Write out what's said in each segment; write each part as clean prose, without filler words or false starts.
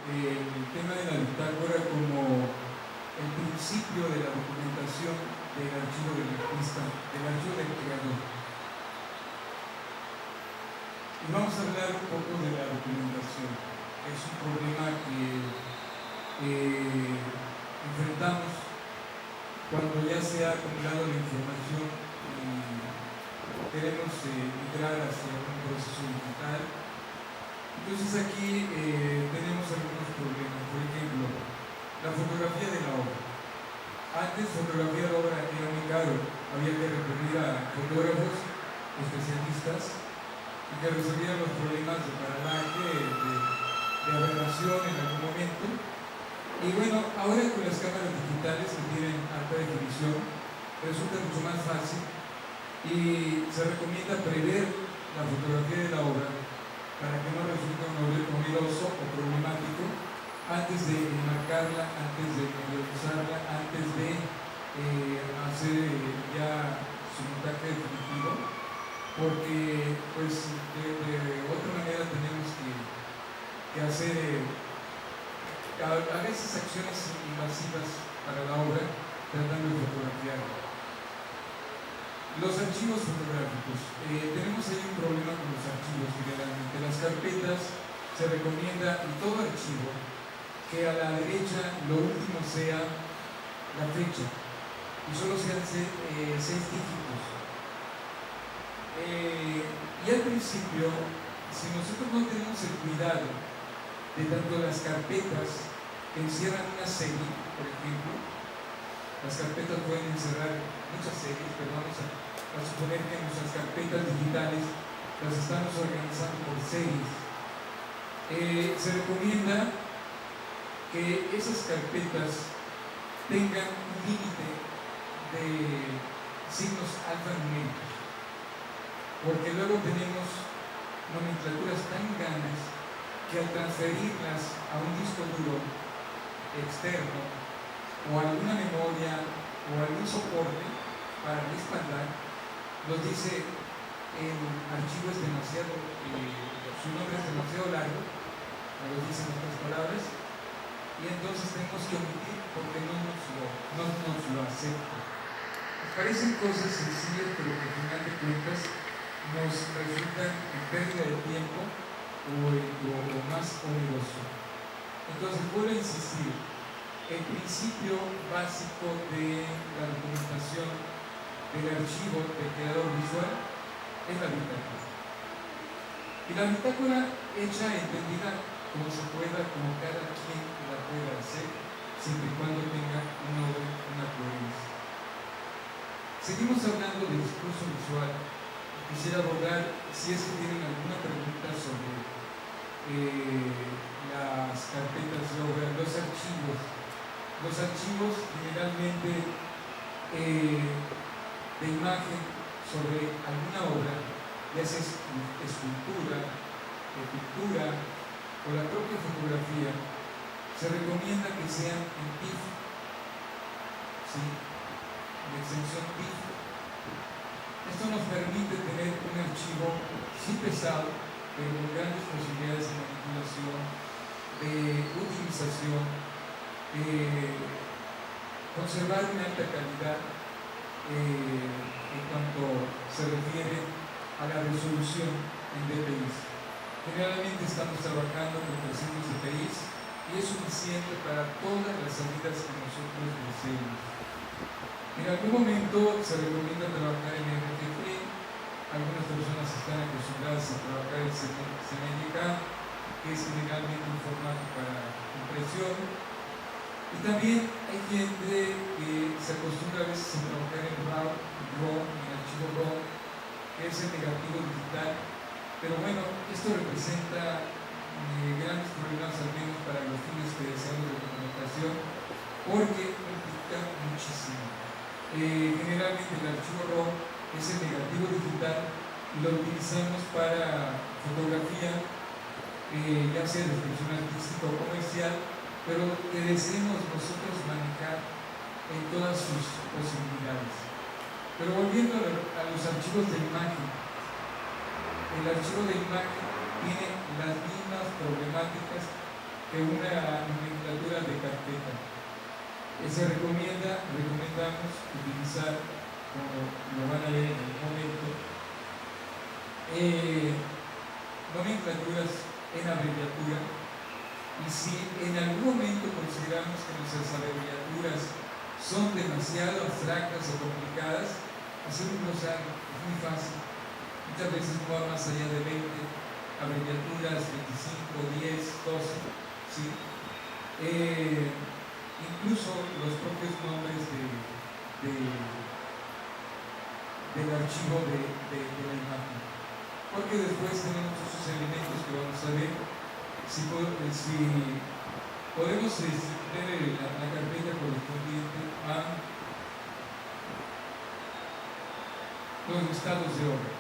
el tema de la bitácora como el principio de la documentación del archivo del artista, del archivo del creador. Y vamos a hablar un poco de la documentación. Es un problema que enfrentamos cuando ya se ha acumulado la información y queremos migrar hacia un proceso digital. Entonces aquí tenemos algunos problemas. Por ejemplo, la fotografía de la obra. Antes fotografiar la obra era muy caro, había que recurrir a fotógrafos especialistas y que resolvieran los problemas de paralaje, de aberración en algún momento. Y bueno, ahora con las cámaras digitales que tienen alta definición resulta mucho más fácil y se recomienda prever la fotografía de la obra para que no resulte oneroso o problemático antes de enmarcarla, antes de realizarla, antes de hacer ya su montaje definitivo, porque pues de otra manera tenemos que hacer a veces acciones invasivas para la obra tratando de fotografiarla. Los archivos fotográficos. Tenemos ahí un problema con los archivos generalmente. Las carpetas se recomienda en todo archivo que a la derecha lo último sea la fecha y solo sean 6 dígitos. Y al principio, si nosotros no tenemos el cuidado de tanto las carpetas que encierran una serie, por ejemplo, las carpetas pueden encerrar muchas series, pero vamos a suponer que nuestras carpetas digitales las estamos organizando por series. Se recomienda que esas carpetas tengan un límite de signos alfanuméricos, porque luego tenemos nomenclaturas tan grandes que al transferirlas a un disco duro externo o alguna memoria o algún soporte para respaldar, nos dice el archivo es demasiado, su nombre es demasiado largo, nos dicen otras palabras, y entonces tenemos que omitir porque no nos lo acepta. Parecen cosas sencillas, pero que al final de cuentas nos resultan en pérdida de tiempo o más oneroso. Entonces vuelvo a insistir, el principio básico de la documentación del archivo del creador visual es la bitácora. Y la bitácora hecha, entendida como se pueda, como cada quien la pueda hacer, siempre y cuando tenga un orden, una coherencia. Seguimos hablando del discurso visual. Quisiera abordar, si es que tienen alguna pregunta sobre las carpetas de obra, los archivos. Los archivos generalmente de imagen sobre alguna obra, ya sea escultura, pintura o la propia fotografía, se recomienda que sean en TIFF, ¿sí? En extensión TIFF. Esto nos permite tener un archivo sí pesado, pero con grandes posibilidades de manipulación, de utilización, conservar una alta calidad en cuanto se refiere a la resolución en dpi. Generalmente estamos trabajando con 300 dpi y es suficiente para todas las salidas que nosotros deseemos. En algún momento se recomienda trabajar en RGB. Algunas personas están acostumbradas a trabajar en CMYK, que es generalmente un formato para impresión. Y también hay gente que se acostumbra a veces a trabajar en RAW, en archivo RAW, que es el negativo digital. Pero bueno, esto representa grandes problemas, al menos para los fines que deseamos de documentación, porque implica muchísimo. Generalmente el archivo RAW es el negativo digital y lo utilizamos para fotografía, ya sea de expresión artística o comercial, pero que deseemos nosotros manejar en todas sus posibilidades. Pero volviendo a los archivos de imagen, el archivo de imagen tiene las mismas problemáticas que una nomenclatura de carpeta. Recomendamos utilizar, como lo van a ver en el momento, nomenclaturas en abreviatura. Y si en algún momento consideramos que nuestras abreviaturas son demasiado abstractas o complicadas, hacer un glosario es muy fácil. Muchas veces no va más allá de 20 abreviaturas, 25, 10, 12, ¿sí? Incluso los propios nombres del archivo de la imagen, porque después tenemos esos elementos que vamos a ver. Si podemos ver la carpeta correspondiente a los estados de obra.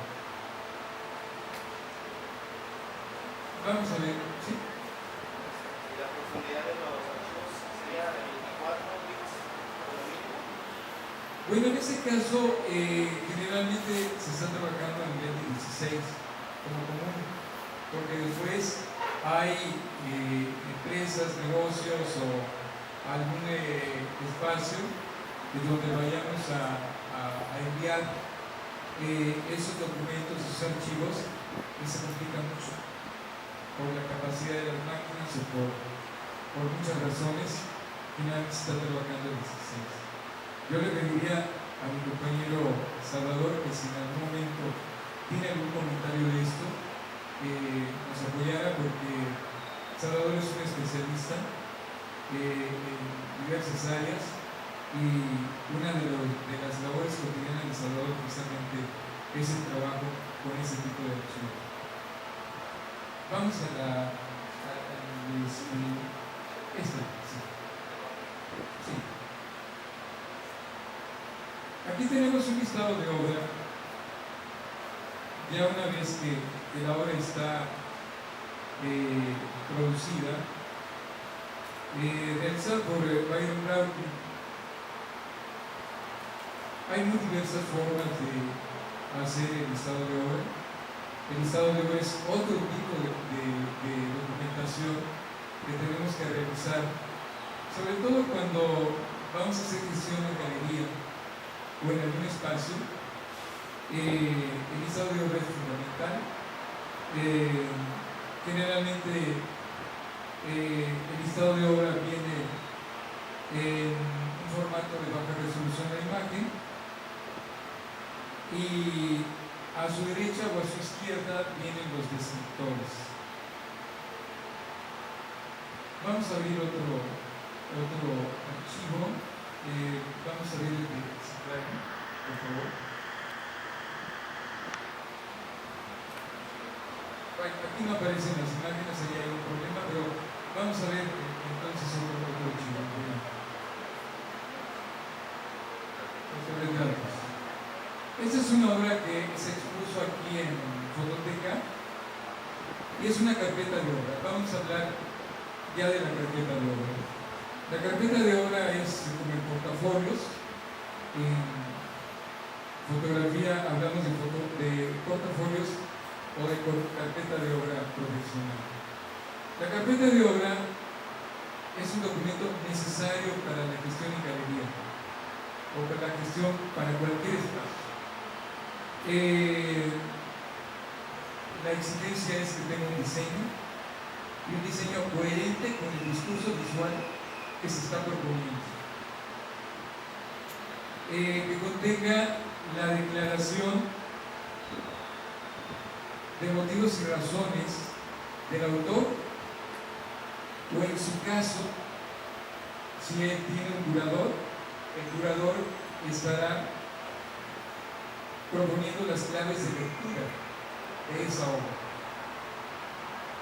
Vamos a ver, ¿sí? ¿Y la profundidad de los archivos sería de 24 bits como mínimo? Bueno, en ese caso, generalmente se está trabajando a nivel de 16 como común, porque después hay empresas, negocios o algún espacio de donde vayamos a enviar esos documentos, esos archivos, y se complica mucho por la capacidad de las máquinas o por muchas razones. Finalmente se está trabajando en 16. Yo le pediría a mi compañero Salvador que si en algún momento tiene algún comentario de esto, nos apoyara, porque Salvador es un especialista en diversas áreas, y una de las labores cotidianas de Salvador precisamente es el trabajo con ese tipo de archivo. Vamos a esta, sí. Aquí tenemos un listado de obra. Ya una vez que la obra está producida, realizada por Byron Bradley. Hay muy diversas formas de hacer el listado de obra. El listado de obra es otro tipo de documentación que tenemos que revisar, sobre todo cuando vamos a hacer gestión en galería o en algún espacio. El listado de obra es fundamental. Generalmente el listado de obra viene en un formato de baja resolución de la imagen, y a su derecha o a su izquierda vienen los descriptores. Vamos a abrir otro archivo. Vamos a ver el de Ciclano, por favor. Aquí no aparecen las imágenes, ahí hay un problema, pero vamos a ver entonces otro archivo. Esta es una obra que se expuso aquí en Fototeca y es una carpeta de obra. Vamos a hablar ya de la carpeta de obra. La carpeta de obra es como en portafolios. En fotografía hablamos de portafolios o de carpeta de obra profesional. La carpeta de obra es un documento necesario para la gestión en galería o para la gestión para cualquier espacio. La exigencia es que tenga un diseño, y un diseño coherente con el discurso visual que se está proponiendo, que contenga la declaración de motivos y razones del autor, o en su caso, si él tiene un curador, el curador estará proponiendo las claves de lectura de esa obra,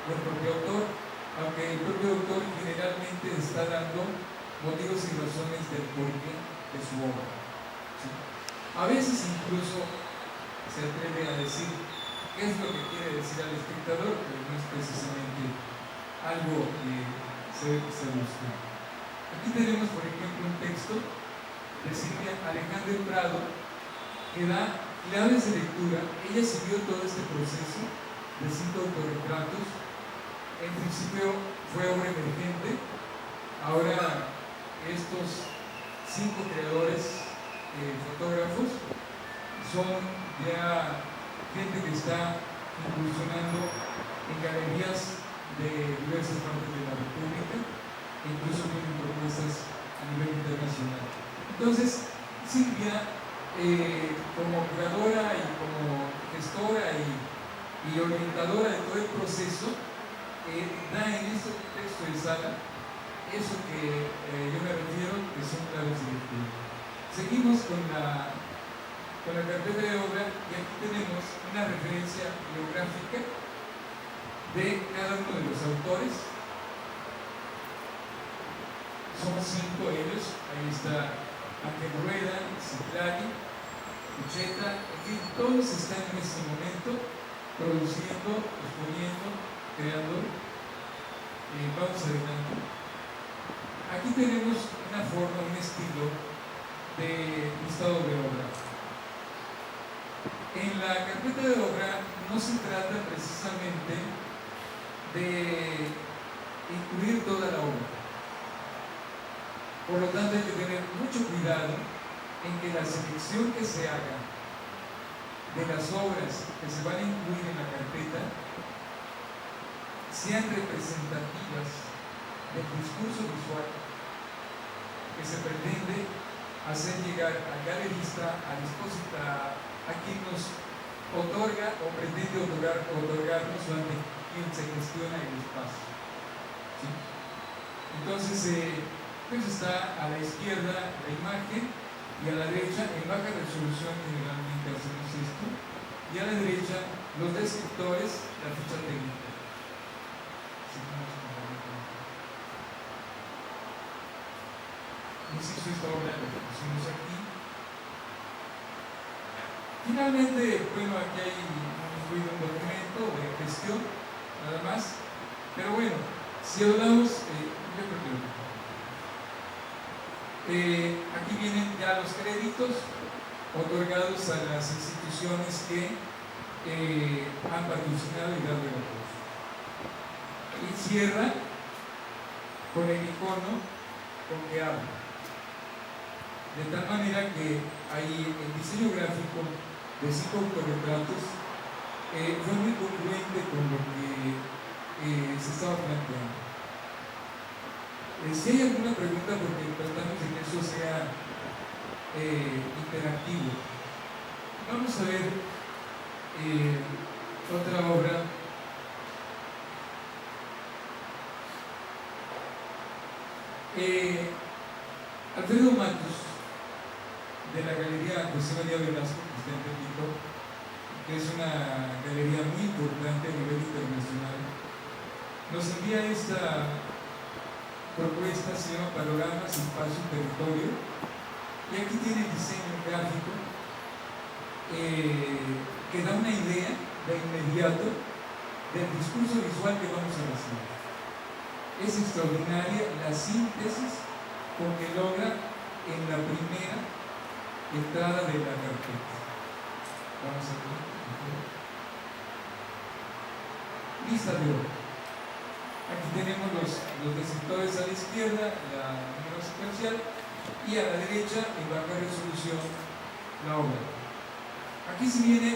o el propio autor, aunque el propio autor generalmente está dando motivos y razones del porqué de su obra, ¿sí? A veces incluso se atreve a decir qué es lo que quiere decir al espectador, pero no es precisamente algo que se busca. Aquí tenemos, por ejemplo, un texto de Silvia Alejandra Prado que da claves de lectura. Ella siguió todo este proceso de 5 autorretratos. En principio fue obra emergente. Ahora estos 5 creadores fotógrafos son ya gente que está incursionando en galerías de diversas partes de la República, e incluso tienen propuestas a nivel internacional. Entonces, Silvia, como curadora y como gestora y orientadora de todo el proceso, da en este texto de sala eso que yo me refiero, que son claves directivas. Seguimos con la carpeta de obra, y aquí tenemos una referencia biográfica de cada uno de los autores. Son 5 ellos. Ahí está Ángel Rueda, Citlali, Ucheta, en fin, todos están en este momento produciendo, exponiendo, creando. Vamos adelante. Aquí tenemos una forma, un estilo de listado de obra. En la carpeta de obra no se trata precisamente de incluir toda la obra. Por lo tanto, hay que tener mucho cuidado en que la selección que se haga de las obras que se van a incluir en la carpeta sean representativas del discurso visual que se pretende hacer llegar al galerista, a quien nos otorga o pretende otorgarnos o ante quien se gestiona el espacio. ¿Sí? Entonces, pues está a la izquierda la imagen y a la derecha, en baja resolución generalmente hacemos esto, y a la derecha los descriptores, la ficha técnica. Insisto, esta obra la pusimos aquí. Finalmente, bueno, aquí hay incluido un documento de gestión, nada más. Pero bueno, si hablamos, yo creo que aquí vienen ya los créditos otorgados a las instituciones que han patrocinado y dado el apoyo. Y cierra con el icono con que habla. De tal manera que ahí el diseño gráfico de 5 autorretratos fue muy congruente con lo que se estaba planteando. Si hay alguna pregunta, porque tratamos de que eso sea interactivo. Vamos a ver otra obra. Alfredo Matos, de la Galería José María Velasco, que está en Tepito, que es una galería muy importante a nivel internacional, nos envía esta propuesta, se llama Panoramas, Espacio y Territorio, y aquí tiene el diseño gráfico que da una idea de inmediato del discurso visual que vamos a recibir. Es extraordinaria la síntesis con que logra en la primera entrada de la carpeta. Vamos a ver. Lista de obra. Aquí tenemos los descriptores a la izquierda, la número secuencial, y a la derecha, en baja resolución, la obra. Aquí se viene